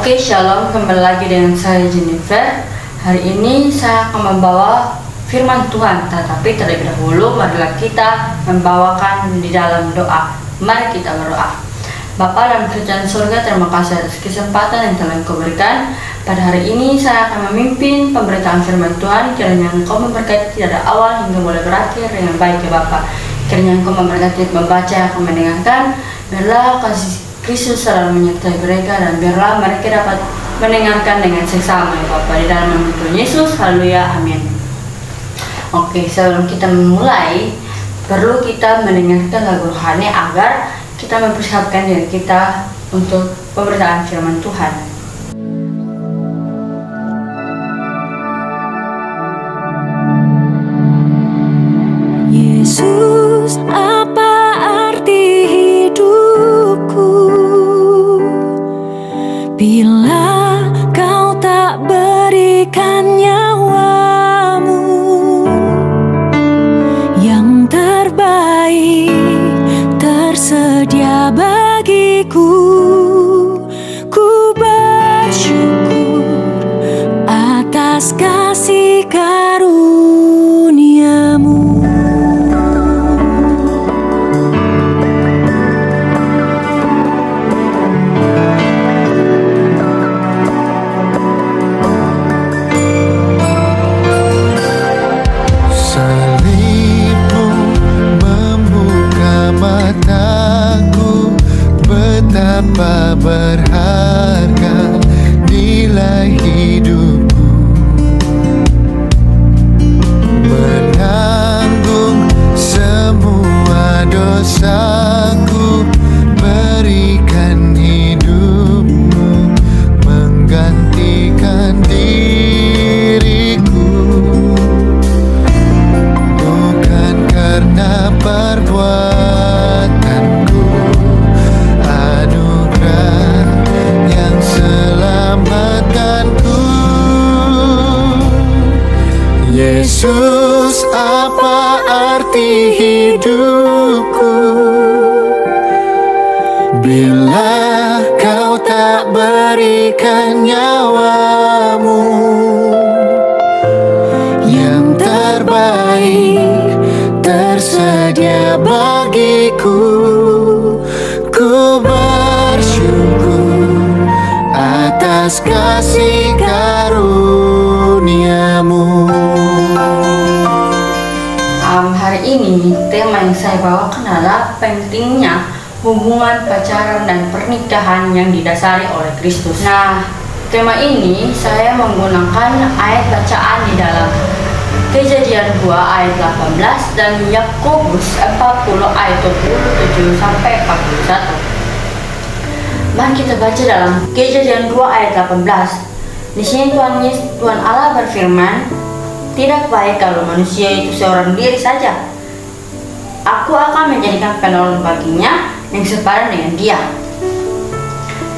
Oke, shalom, kembali lagi dengan saya Jennifer. Hari ini saya akan membawa firman Tuhan, tetapi terlebih dahulu marilah kita membawakan di dalam doa. Mari kita berdoa. Bapa dalam kerajaan surga, terima kasih atas kesempatan yang telah Engkau berikan. Pada hari ini saya akan memimpin pemberitaan firman Tuhan. Kiranya Engkau memberkati dari awal hingga mulai berakhir dengan baik ya Bapa. Kiranya Engkau memberkati membaca, akan mendengarkan. Biarlah kasih Kristus selalu menyertai mereka dan biarlah mereka dapat mendengarkan dengan seksama ya Bapa, di dalam nama Tuhan Yesus. Haleluya, amin. Oke, sebelum kita memulai, perlu kita mendengarkan lagu rohani agar kita mempersiapkan diri kita untuk pemberitaan firman Tuhan. Yesus, apa arti hidupku bila kau tak berikan nyawamu yang terbaik tersedia bagiku. Ku bersyukur atas kasih karuniamu. Betapa berharga nilai hidupku, menanggung semua dosaku, berikan hidupmu menggantikan diriku, bukan karena perbuatanku, yang selamatkanku. Yesus, apa arti hidupku bila kau tak berikan nyawamu yang terbaik tersedia bagiku. Ku bersyukur atas kasih karuniamu. Hari ini tema yang saya bawakan adalah pentingnya hubungan pacaran dan pernikahan yang didasari oleh Kristus. Nah, tema ini saya menggunakan ayat bacaan di dalam Kejadian 2 ayat 18 dan Yakobus 40 ayat 27 sampai 41. Mari kita baca dalam Kejadian 2 ayat 18. Di sini Tuhan Allah berfirman, "Tidak baik kalau manusia itu seorang diri saja. Aku akan menjadikan penolong baginya yang sepadan dengan dia."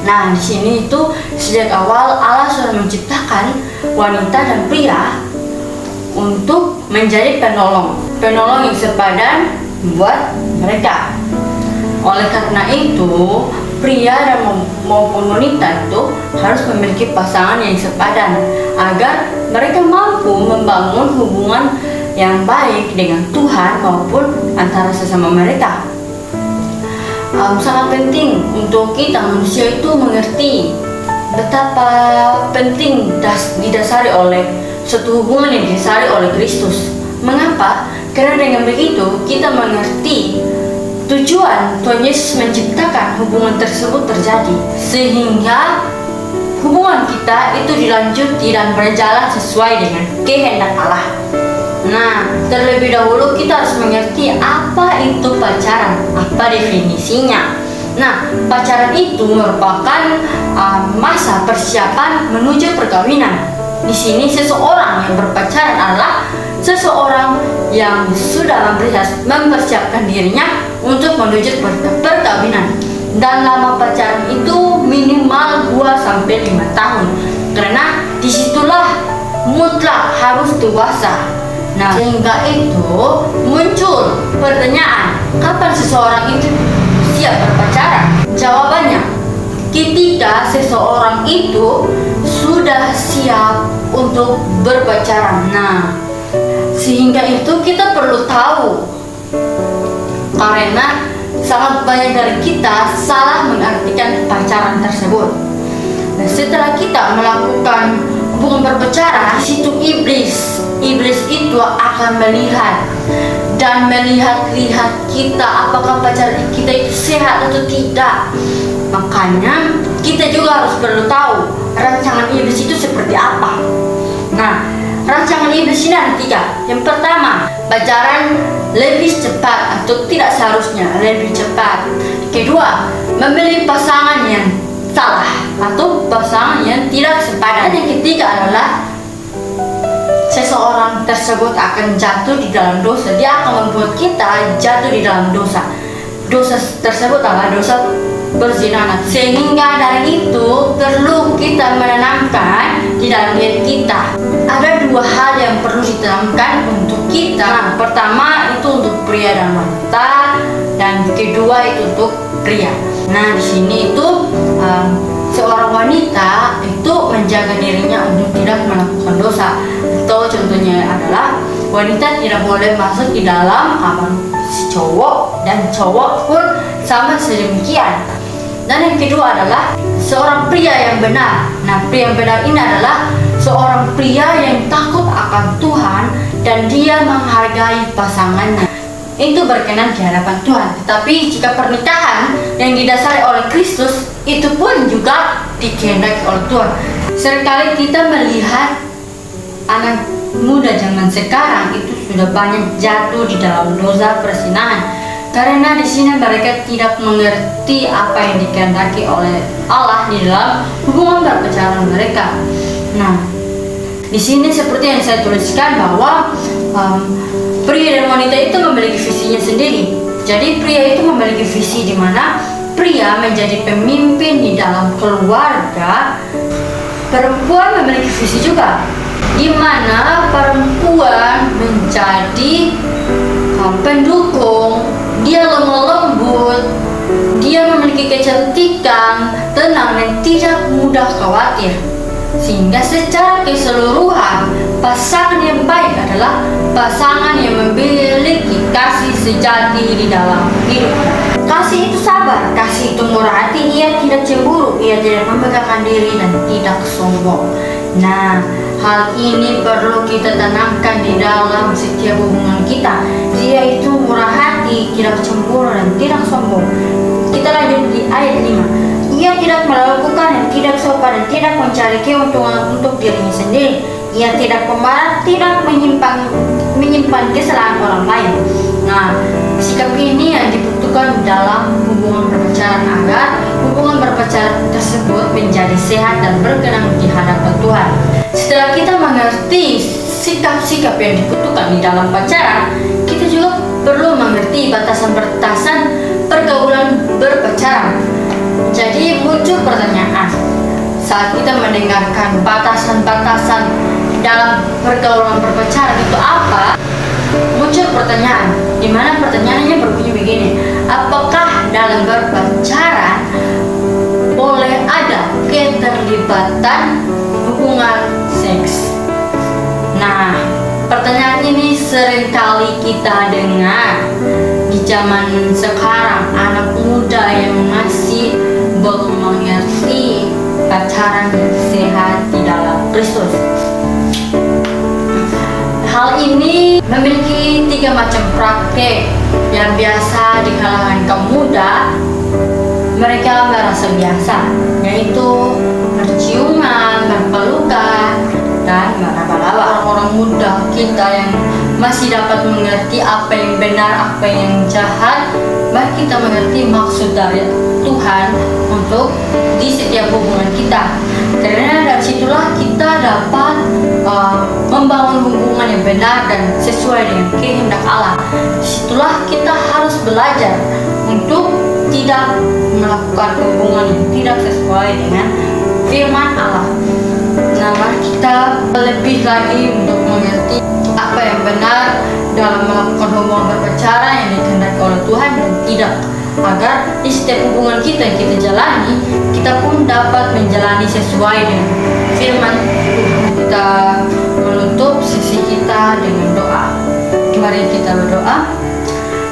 Nah, di sini itu sejak awal Allah sudah menciptakan wanita dan pria untuk menjadi penolong yang sepadan buat mereka. Oleh karena itu, pria dan maupun wanita itu harus memiliki pasangan yang sepadan agar mereka mampu membangun hubungan yang baik dengan Tuhan maupun antara sesama mereka. Sangat penting untuk kita manusia itu mengerti betapa penting didasari oleh suatu hubungan yang didasari oleh Kristus. Mengapa? Karena dengan begitu kita mengerti tujuan Tuhan Yesus menciptakan hubungan tersebut terjadi, sehingga hubungan kita itu dilanjuti dan berjalan sesuai dengan kehendak Allah. Nah, terlebih dahulu kita harus mengerti apa itu pacaran, apa definisinya. Nah, pacaran itu merupakan masa persiapan menuju perkawinan. Di sini seseorang yang berpacaran adalah seseorang yang sudah mempersiapkan dirinya untuk menuju perkawinan. Dan lama pacaran itu minimal 2-5 tahun. Karena disitulah mutlak harus dewasa. Nah, sehingga itu muncul pertanyaan, kapan seseorang itu siap berpacaran? Jawabannya, ketika seseorang itu sudah siap untuk berpacaran. Nah, sehingga itu kita perlu tahu, karena sangat banyak dari kita salah mengartikan pacaran tersebut. Nah, setelah kita melakukan hubungan berpacaran, situ iblis itu akan melihat kita apakah pacaran kita itu sehat atau tidak. Makanya kita juga harus perlu tahu rancangan iblis itu seperti apa. Nah, rancangan iblis ini ada 3. Yang pertama, pacaran lebih cepat atau tidak seharusnya lebih cepat. Kedua, memilih pasangan yang salah atau pasangan yang tidak sepadan. Dan yang ketiga adalah seseorang tersebut akan jatuh di dalam dosa. Dia akan membuat kita jatuh di dalam dosa. Dosa tersebut adalah dosa perzinahan. Sehingga dari itu perlu kita menanamkan di dalam diri kita. Ada 2 hal yang perlu ditanamkan untuk kita. Nah, pertama itu untuk pria dan wanita, dan kedua itu untuk pria. Nah, di sini itu seorang wanita itu menjaga dirinya untuk tidak melakukan dosa. Atau contohnya adalah wanita tidak boleh masuk di dalam kamar si cowok, dan cowok pun sama sedemikian. Dan yang kedua adalah seorang pria yang benar. Nah, pria yang benar ini adalah seorang pria yang takut akan Tuhan dan dia menghargai pasangannya. Itu berkenan di hadapan Tuhan. Tetapi jika pernikahan yang didasari oleh Kristus, itu pun juga dikehendaki oleh Tuhan. Seringkali kita melihat anak muda zaman sekarang itu sudah banyak jatuh di dalam dosa perzinahan, karena di sini mereka tidak mengerti apa yang dikehendaki oleh Allah di dalam hubungan berpacaran mereka. Nah, di sini seperti yang saya tuliskan bahwa pria dan wanita itu memiliki visinya sendiri. Jadi pria itu memiliki visi di mana pria menjadi pemimpin di dalam keluarga. Perempuan memiliki visi juga, di mana perempuan menjadi pendukung, dia lemah lembut, dia memiliki kecantikan, tenang, dan tidak mudah khawatir. Sehingga secara keseluruhan pasangan yang baik adalah pasangan yang memiliki kasih sejati di dalam hidup. Kasih itu sabar, kasih itu murah hati, ia tidak cemburu, ia tidak membanggakan diri dan tidak sombong. Nah, hal ini perlu kita tanamkan di dalam setiap hubungan kita. Dia itu murah hati, tidak cemburu dan tidak sombong. Kita lanjut di ayat 5. Ia tidak melakukan yang tidak sopan dan tidak mencari keuntungan untuk dirinya sendiri. Ia tidak pemarah, tidak menyimpan kesalahan orang lain. Nah, sikap ini yang dibutuhkan dalam hubungan berpacaran agar hubungan berpacaran tersebut menjadi sehat dan berkenan di hadapan Tuhan. Setelah kita mengerti sikap-sikap yang dibutuhkan di dalam pacaran, kita juga perlu mengerti batasan-batasan pergaulan berpacaran. Jadi muncul pertanyaan saat kita mendengarkan batasan-batasan dalam pergaulan berpacaran itu apa? Muncul pertanyaan, di mana pertanyaannya berbunyi begini: apakah dalam berpacaran boleh ada keterlibatan hubungan seks? Nah, pertanyaan ini seringkali kita dengar di zaman sekarang, anak muda yang masih belum mengerti pacaran yang sehat di dalam Kristus. Hal ini memiliki 3 macam praktek yang biasa di kalangan kaum muda mereka merasa biasa, yaitu berciuman, berpelukan, dan meraba-raba. Orang muda kita yang masih dapat mengerti apa yang benar, apa yang jahat, baik kita mengerti maksud dari Tuhan untuk di setiap hubungan kita. Karena dari situlah kita dapat membangun hubungan yang benar dan sesuai dengan kehendak Allah. Disitulah kita harus belajar untuk tidak melakukan hubungan yang tidak sesuai dengan firman Allah. Nah, mari kita lebih lagi untuk mengerti apa yang benar dalam melakukan hubungan berpacaran yang dikehendaki oleh Tuhan dan tidak agar di setiap hubungan kita yang kita jalani, kita pun dapat menjalani sesuai dengan firman Tuhan. Kita menutup sesi kita dengan doa. Mari kita berdoa.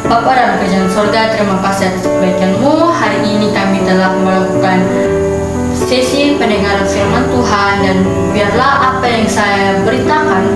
Bapa dalam kerajaan sorga, terima kasih atas kebaikan-Mu. Hari ini kami telah melakukan sesi pendengaran firman Tuhan, dan biarlah apa yang saya beritakan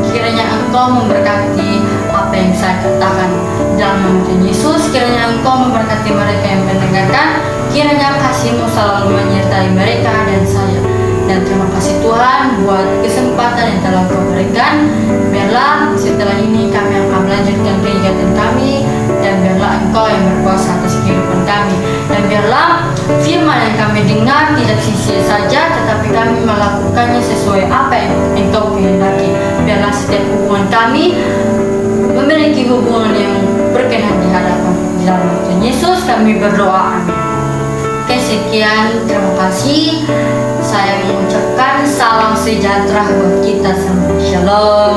kiranya Engkau memberkati apa yang saya katakan. Dalam nama Tuhan Yesus, kiranya Engkau memberkati mereka yang mendengarkan, kiranya kasih-Mu selalu menyertai mereka dan saya. Dan terima kasih Tuhan buat kesempatan yang telah Kau berikan. Biarlah setelah ini kami akan melanjutkan kegiatan kami, dan biarlah Engkau yang berkuasa atas kehidupan kami. Dan biarlah firman yang kami dengar tidak sia-sia saja, tetapi kami melakukannya sesuai apa yang Engkau kehendaki. Biarlah setiap hubungan kami memiliki hubungan yang berkenan di hadapan. Di dalam Tuhan Yesus kami berdoa, amin. Oke, sekian, terima kasih. Saya mengucapkan salam sejahtera buat kita semua. Shalom.